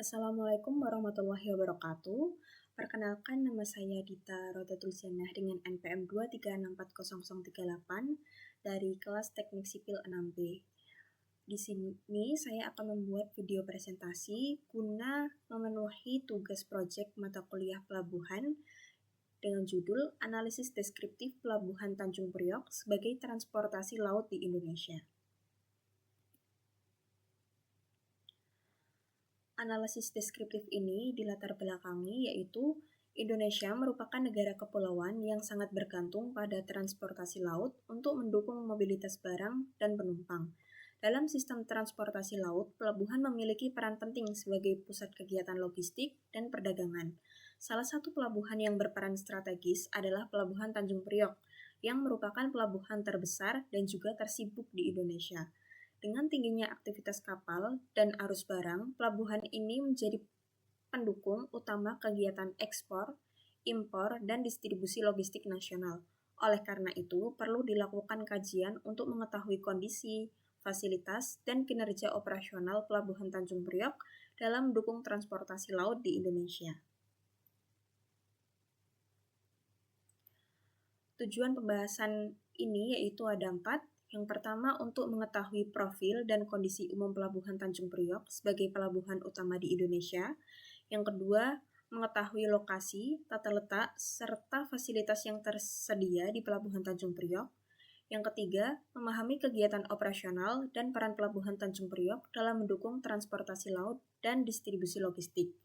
Assalamualaikum warahmatullahi wabarakatuh. Perkenalkan, nama saya Dita Rodatul Janah dengan NPM 2364038 dari kelas Teknik Sipil 6B. Di sini saya akan membuat video presentasi guna memenuhi tugas proyek mata kuliah pelabuhan dengan judul Analisis Deskriptif Pelabuhan Tanjung Priok sebagai Transportasi Laut di Indonesia. Analisis deskriptif ini dilatar belakangi yaitu Indonesia merupakan negara kepulauan yang sangat bergantung pada transportasi laut untuk mendukung mobilitas barang dan penumpang. Dalam sistem transportasi laut, pelabuhan memiliki peran penting sebagai pusat kegiatan logistik dan perdagangan. Salah satu pelabuhan yang berperan strategis adalah Pelabuhan Tanjung Priok, yang merupakan pelabuhan terbesar dan juga tersibuk di Indonesia. Dengan tingginya aktivitas kapal dan arus barang, pelabuhan ini menjadi pendukung utama kegiatan ekspor, impor, dan distribusi logistik nasional. Oleh karena itu, perlu dilakukan kajian untuk mengetahui kondisi, fasilitas, dan kinerja operasional Pelabuhan Tanjung Priok dalam mendukung transportasi laut di Indonesia. Tujuan pembahasan ini yaitu ada 4. Yang pertama, untuk mengetahui profil dan kondisi umum Pelabuhan Tanjung Priok sebagai pelabuhan utama di Indonesia. Yang kedua, mengetahui lokasi, tata letak, serta fasilitas yang tersedia di Pelabuhan Tanjung Priok. Yang ketiga, memahami kegiatan operasional dan peran Pelabuhan Tanjung Priok dalam mendukung transportasi laut dan distribusi logistik.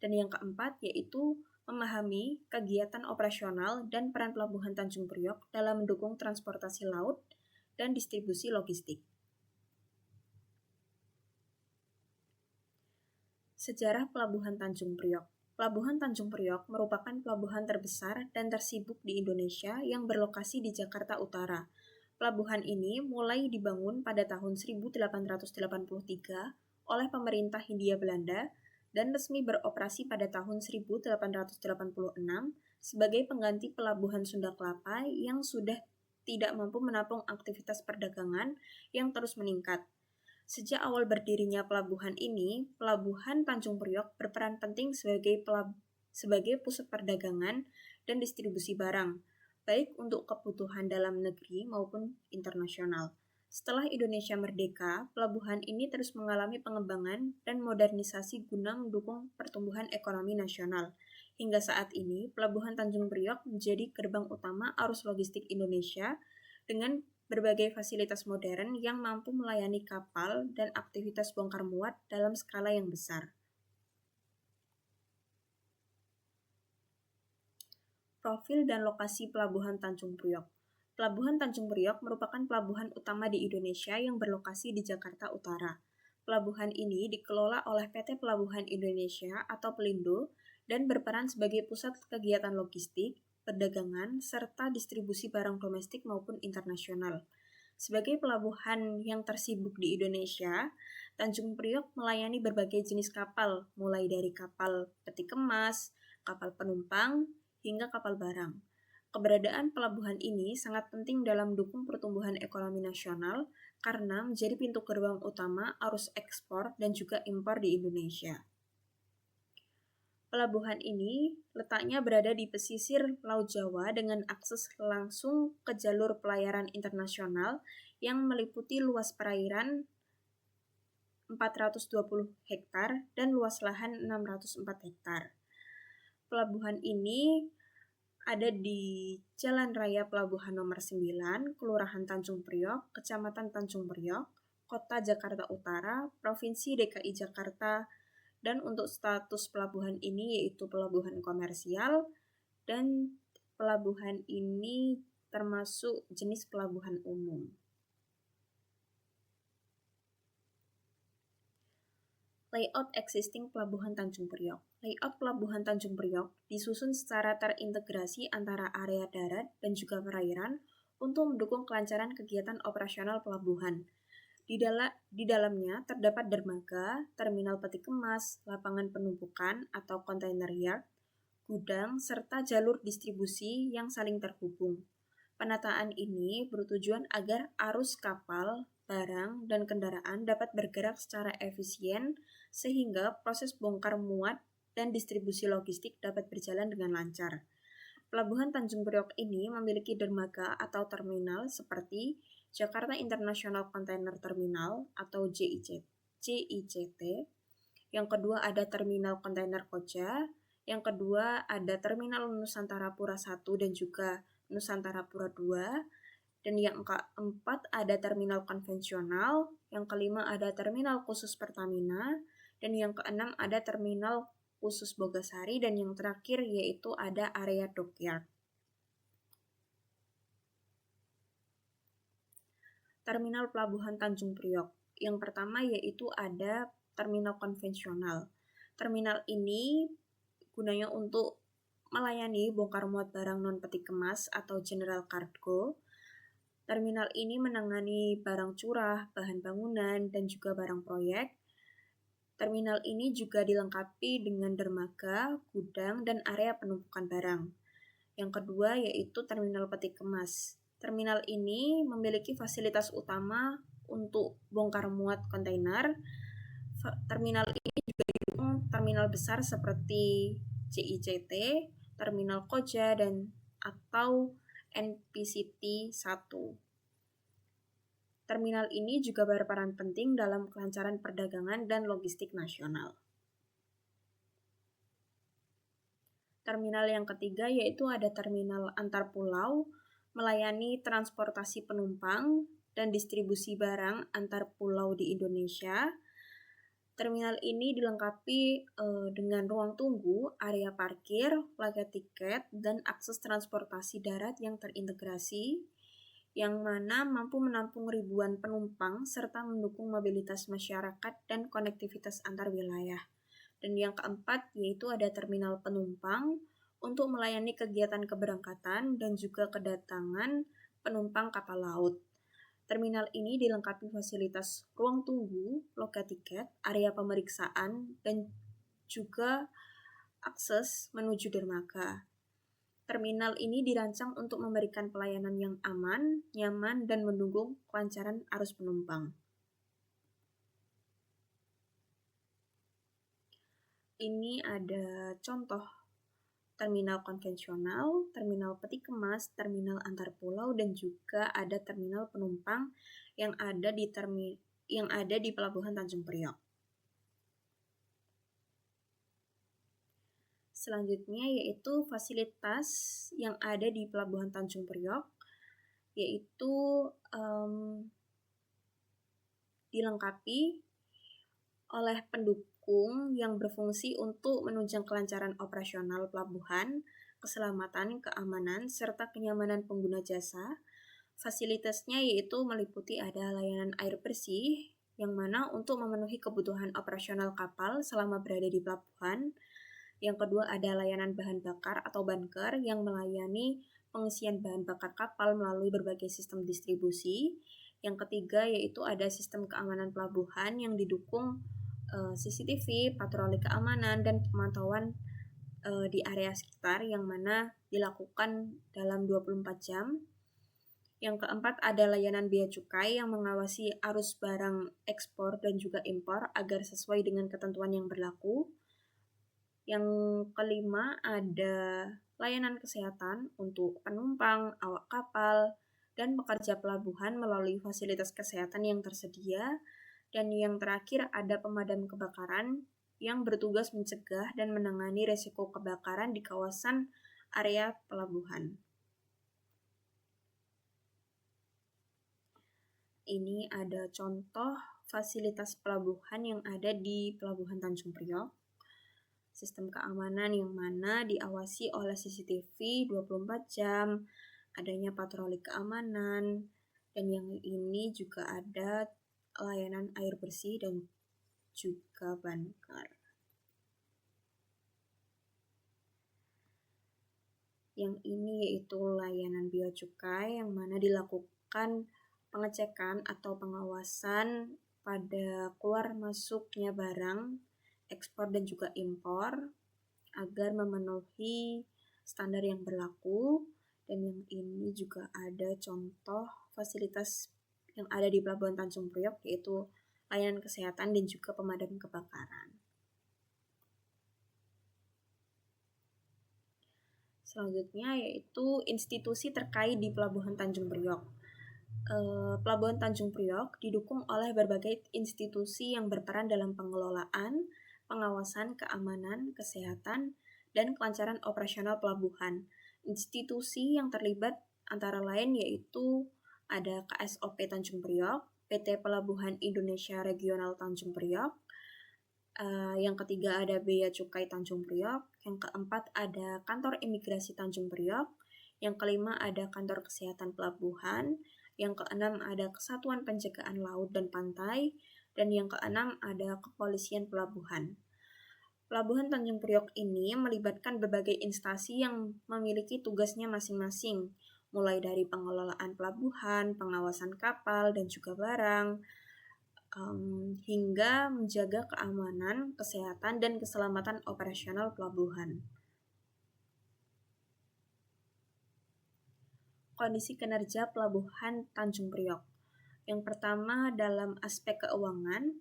Dan yang keempat, yaitu memahami kegiatan operasional dan peran Pelabuhan Tanjung Priok dalam mendukung transportasi laut dan distribusi logistik. Sejarah Pelabuhan Tanjung Priok. Pelabuhan Tanjung Priok merupakan pelabuhan terbesar dan tersibuk di Indonesia yang berlokasi di Jakarta Utara. Pelabuhan ini mulai dibangun pada tahun 1883 oleh pemerintah Hindia Belanda dan resmi beroperasi pada tahun 1886 sebagai pengganti Pelabuhan Sunda Kelapa yang sudah tidak mampu menampung aktivitas perdagangan yang terus meningkat. Sejak awal berdirinya pelabuhan ini, Pelabuhan Tanjung Priok berperan penting sebagai pusat perdagangan dan distribusi barang, baik untuk kebutuhan dalam negeri maupun internasional. Setelah Indonesia merdeka, pelabuhan ini terus mengalami pengembangan dan modernisasi guna mendukung pertumbuhan ekonomi nasional. Hingga saat ini, Pelabuhan Tanjung Priok menjadi gerbang utama arus logistik Indonesia dengan berbagai fasilitas modern yang mampu melayani kapal dan aktivitas bongkar muat dalam skala yang besar. Profil dan lokasi Pelabuhan Tanjung Priok. Pelabuhan Tanjung Priok merupakan pelabuhan utama di Indonesia yang berlokasi di Jakarta Utara. Pelabuhan ini dikelola oleh PT Pelabuhan Indonesia atau Pelindo dan berperan sebagai pusat kegiatan logistik, perdagangan, serta distribusi barang domestik maupun internasional. Sebagai pelabuhan yang tersibuk di Indonesia, Tanjung Priok melayani berbagai jenis kapal, mulai dari kapal peti kemas, kapal penumpang, hingga kapal barang. Keberadaan pelabuhan ini sangat penting dalam mendukung pertumbuhan ekonomi nasional karena menjadi pintu gerbang utama arus ekspor dan juga impor di Indonesia. Pelabuhan ini letaknya berada di pesisir Laut Jawa dengan akses langsung ke jalur pelayaran internasional yang meliputi luas perairan 420 hektar dan luas lahan 604 hektar. Pelabuhan ini ada di Jalan Raya Pelabuhan Nomor 9, Kelurahan Tanjung Priok, Kecamatan Tanjung Priok, Kota Jakarta Utara, Provinsi DKI Jakarta, dan untuk status pelabuhan ini yaitu pelabuhan komersial, dan pelabuhan ini termasuk jenis pelabuhan umum. Layout existing Pelabuhan Tanjung Priok. Layout Pelabuhan Tanjung Priok disusun secara terintegrasi antara area darat dan juga perairan untuk mendukung kelancaran kegiatan operasional pelabuhan. Di dalamnya terdapat dermaga, terminal peti kemas, lapangan penumpukan atau container yard, gudang, serta jalur distribusi yang saling terhubung. Penataan ini bertujuan agar arus kapal, barang, dan kendaraan dapat bergerak secara efisien sehingga proses bongkar muat dan distribusi logistik dapat berjalan dengan lancar. Pelabuhan Tanjung Priok ini memiliki dermaga atau terminal seperti Jakarta International Container Terminal atau JICT. Yang kedua ada Terminal Kontainer Koja. Yang kedua ada Terminal Nusantara Pura 1 dan juga Nusantara Pura 2. Dan yang keempat ada terminal konvensional. Yang kelima ada terminal khusus Pertamina. Dan yang keenam ada terminal khusus Bogasari, dan yang terakhir yaitu ada area dockyard. Terminal Pelabuhan Tanjung Priok. Yang pertama yaitu ada terminal konvensional. Terminal ini gunanya untuk melayani bongkar muat barang non-peti kemas atau general cargo. Terminal ini menangani barang curah, bahan bangunan, dan juga barang proyek. Terminal ini juga dilengkapi dengan dermaga, gudang, dan area penumpukan barang. Yang kedua yaitu terminal peti kemas. Terminal ini memiliki fasilitas utama untuk bongkar muat kontainer. Terminal ini juga didukung terminal besar seperti JICT, terminal Koja, dan atau NPCT 1. Terminal ini juga berperan penting dalam kelancaran perdagangan dan logistik nasional. Terminal yang ketiga yaitu ada terminal antar pulau, melayani transportasi penumpang dan distribusi barang antar pulau di Indonesia. Terminal ini dilengkapi dengan ruang tunggu, area parkir, laga tiket, dan akses transportasi darat yang terintegrasi, yang mana mampu menampung ribuan penumpang serta mendukung mobilitas masyarakat dan konektivitas antar wilayah. Dan yang keempat yaitu ada terminal penumpang untuk melayani kegiatan keberangkatan dan juga kedatangan penumpang kapal laut. Terminal ini dilengkapi fasilitas ruang tunggu, loga tiket, area pemeriksaan, dan juga akses menuju dermaga. Terminal ini dirancang untuk memberikan pelayanan yang aman, nyaman, dan mendukung kelancaran arus penumpang. Ini ada contoh terminal konvensional, terminal peti kemas, terminal antar pulau, dan juga ada terminal penumpang yang ada di Pelabuhan Tanjung Priok. Selanjutnya yaitu fasilitas yang ada di Pelabuhan Tanjung Priok, yaitu dilengkapi oleh pendukung yang berfungsi untuk menunjang kelancaran operasional pelabuhan, keselamatan, keamanan, serta kenyamanan pengguna jasa. Fasilitasnya yaitu meliputi ada layanan air bersih, yang mana untuk memenuhi kebutuhan operasional kapal selama berada di pelabuhan. Yang kedua ada layanan bahan bakar atau bunker yang melayani pengisian bahan bakar kapal melalui berbagai sistem distribusi. Yang ketiga yaitu ada sistem keamanan pelabuhan yang didukung CCTV, patroli keamanan, dan pemantauan di area sekitar yang mana dilakukan dalam 24 jam. Yang keempat ada layanan bea cukai yang mengawasi arus barang ekspor dan juga impor agar sesuai dengan ketentuan yang berlaku. Yang kelima ada layanan kesehatan untuk penumpang, awak kapal, dan pekerja pelabuhan melalui fasilitas kesehatan yang tersedia. Dan yang terakhir ada pemadam kebakaran yang bertugas mencegah dan menangani risiko kebakaran di kawasan area pelabuhan. Ini ada contoh fasilitas pelabuhan yang ada di Pelabuhan Tanjung Priok. Sistem keamanan yang mana diawasi oleh CCTV 24 jam, adanya patroli keamanan, dan yang ini juga ada layanan air bersih dan juga bunker. Yang ini yaitu layanan bea cukai yang mana dilakukan pengecekan atau pengawasan pada keluar masuknya barang ekspor dan juga impor agar memenuhi standar yang berlaku. Dan dan yang ini juga ada contoh fasilitas yang ada di Pelabuhan Tanjung Priok, yaitu layanan kesehatan dan juga pemadam kebakaran. Selanjutnya yaitu institusi terkait di Pelabuhan Tanjung Priok. Pelabuhan Tanjung Priok didukung oleh berbagai institusi yang berperan dalam pengelolaan, pengawasan, keamanan, kesehatan, dan kelancaran operasional pelabuhan. Institusi yang terlibat antara lain yaitu ada KSOP Tanjung Priok, PT Pelabuhan Indonesia Regional Tanjung Priok, yang ketiga ada Bea Cukai Tanjung Priok, yang keempat ada Kantor Imigrasi Tanjung Priok, yang kelima ada Kantor Kesehatan Pelabuhan, yang keenam ada Kesatuan Penjagaan Laut dan Pantai, dan yang keenam ada Kepolisian Pelabuhan. Pelabuhan Tanjung Priok ini melibatkan berbagai instansi yang memiliki tugasnya masing-masing, mulai dari pengelolaan pelabuhan, pengawasan kapal dan juga barang, hingga menjaga keamanan, kesehatan, dan keselamatan operasional pelabuhan. Kondisi kinerja Pelabuhan Tanjung Priok. Yang pertama dalam aspek keuangan,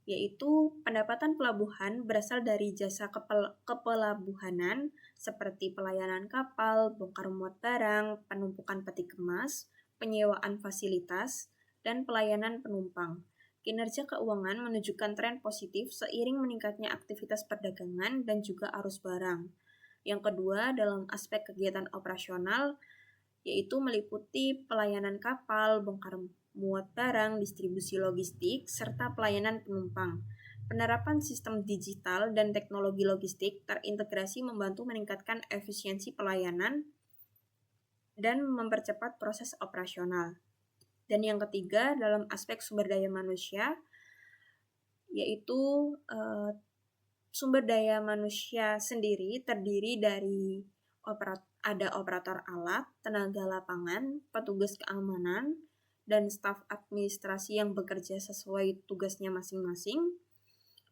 yaitu pendapatan pelabuhan berasal dari jasa kepelabuhanan seperti pelayanan kapal, bongkar muat barang, penumpukan peti kemas, penyewaan fasilitas, dan pelayanan penumpang. Kinerja keuangan menunjukkan tren positif seiring meningkatnya aktivitas perdagangan dan juga arus barang. Yang kedua, dalam aspek kegiatan operasional, yaitu meliputi pelayanan kapal, bongkar muat barang, distribusi logistik, serta pelayanan penumpang. Penerapan sistem digital dan teknologi logistik terintegrasi membantu meningkatkan efisiensi pelayanan dan mempercepat proses operasional. Dan yang ketiga, dalam aspek sumber daya manusia, yaitu sumber daya manusia sendiri terdiri dari ada operator alat, tenaga lapangan, petugas keamanan, dan staf administrasi yang bekerja sesuai tugasnya masing-masing.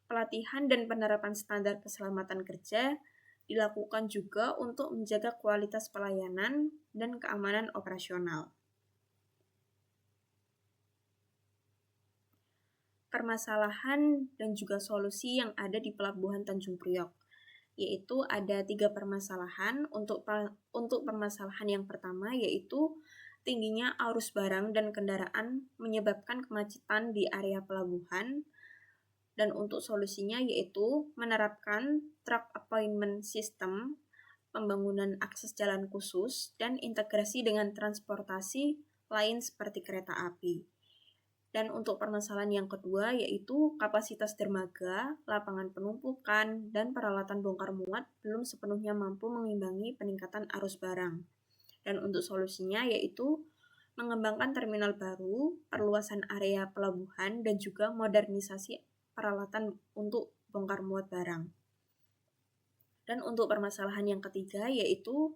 Pelatihan dan penerapan standar keselamatan kerja dilakukan juga untuk menjaga kualitas pelayanan dan keamanan operasional. Permasalahan dan juga solusi yang ada di Pelabuhan Tanjung Priok, yaitu ada 3 permasalahan. Untuk permasalahan yang pertama yaitu tingginya arus barang dan kendaraan menyebabkan kemacetan di area pelabuhan, dan untuk solusinya yaitu menerapkan truck appointment system, pembangunan akses jalan khusus, dan integrasi dengan transportasi lain seperti kereta api. Dan untuk permasalahan yang kedua yaitu kapasitas dermaga, lapangan penumpukan, dan peralatan bongkar muat belum sepenuhnya mampu mengimbangi peningkatan arus barang. Dan untuk solusinya yaitu mengembangkan terminal baru, perluasan area pelabuhan, dan juga modernisasi peralatan untuk bongkar muat barang. Dan untuk permasalahan yang ketiga yaitu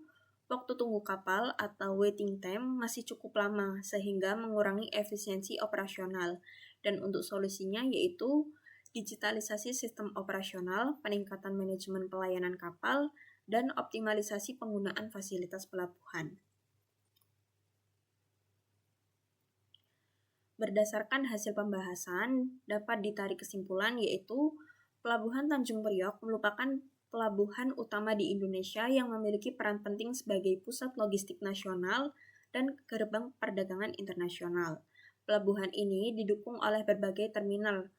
waktu tunggu kapal atau waiting time masih cukup lama sehingga mengurangi efisiensi operasional. Dan untuk solusinya yaitu digitalisasi sistem operasional, peningkatan manajemen pelayanan kapal, dan optimalisasi penggunaan fasilitas pelabuhan. Berdasarkan hasil pembahasan, dapat ditarik kesimpulan yaitu Pelabuhan Tanjung Priok merupakan pelabuhan utama di Indonesia yang memiliki peran penting sebagai pusat logistik nasional dan gerbang perdagangan internasional. Pelabuhan ini didukung oleh berbagai terminal,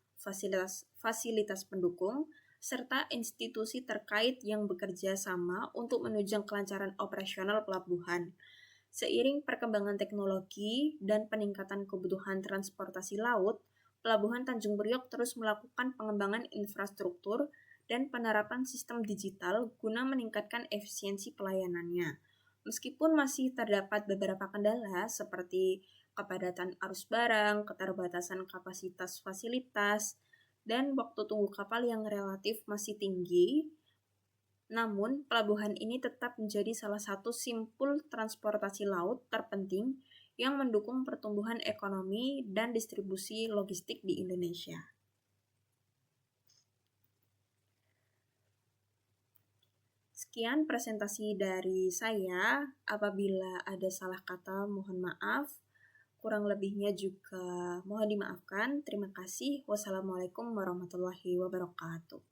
fasilitas pendukung, serta institusi terkait yang bekerja sama untuk menunjang kelancaran operasional pelabuhan. Seiring perkembangan teknologi dan peningkatan kebutuhan transportasi laut, Pelabuhan Tanjung Priok terus melakukan pengembangan infrastruktur dan penerapan sistem digital guna meningkatkan efisiensi pelayanannya. Meskipun masih terdapat beberapa kendala seperti kepadatan arus barang, keterbatasan kapasitas fasilitas, dan waktu tunggu kapal yang relatif masih tinggi, namun pelabuhan ini tetap menjadi salah satu simpul transportasi laut terpenting yang mendukung pertumbuhan ekonomi dan distribusi logistik di Indonesia. Sekian presentasi dari saya. Apabila ada salah kata, mohon maaf. Kurang lebihnya juga mohon dimaafkan. Terima kasih. Wassalamualaikum warahmatullahi wabarakatuh.